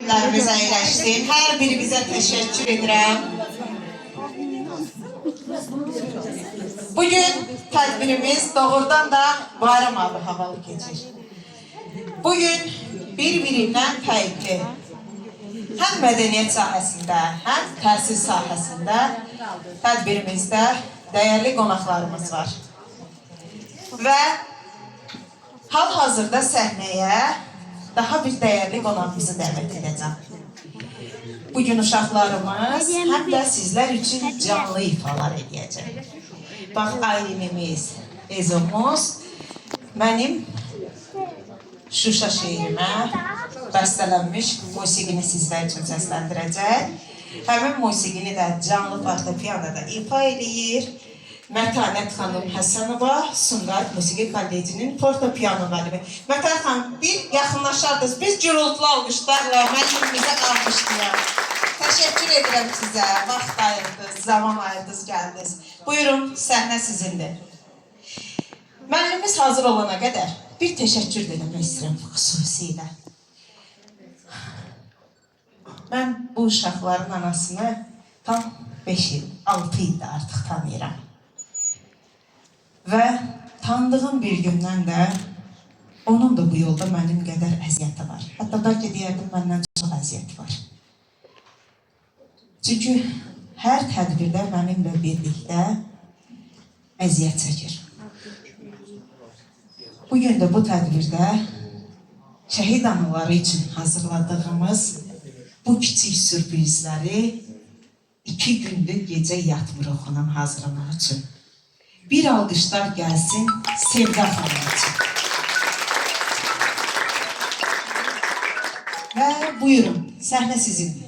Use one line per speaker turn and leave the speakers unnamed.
Lərimiz əyləşsin. Hər birimizə təşəkkür edirəm. Bugün tədbirimiz doğrudan da bayram adı havalı keçir. Bugün bir-birindən fərqli, həm mədəniyyət sahəsində, həm təhsil sahəsində tədbirimizdə dəyərli qonaqlarımız var. Və hal-hazırda səhnəyə daha bir dəyərli qonağımızı dəvət edəcəm. Bugün uşaqlarımız həm də sizlər üçün canlı ifalar edəcək. Bax, ailəmiz, Ezomuz mənim Şuşa şeirimə bəstələnmiş musiqini sizlər üçün səsləndirəcək. Həmin musiqini də canlı fortepianoda ifa edir. Mətanət xanım Həsənova, Sumqayıt Musiqi Kollecinin fortepiano müəllimi. Mətanət xanım, bir yaxınlaşardınız, biz gürültülü alqışlarla müəllimimizə alqışlayaq. Təşəkkür edirəm sizə, vaxt ayırdınız, zaman ayırdınız, gəldiniz. Buyurun, səhnə sizindir. Müəllimimiz hazır olana qədər bir təşəkkür eləmək istəyirəm xüsusilə. Mən bu uşaqların anasını tam 5 il, 6 ildə artıq tanıyıram. Və tanıdığım bir gündən də onun da bu yolda mənim qədər əziyyəti var. Hətta bəlkə deyərdim, məndən çox əziyyəti var. Çünki hər tədbirdə mənimlə birlikdə əziyyət çəkir. Bugün də bu tədbirdə şəhid anıları üçün hazırladığımız bu kiçik sürprizləri 2 gündür gecə yatmırıq onun hazırlamaq üçün. Bir alqışlar gəlsin Sevda xanım üçün. Və buyurun, səhnə sizindir.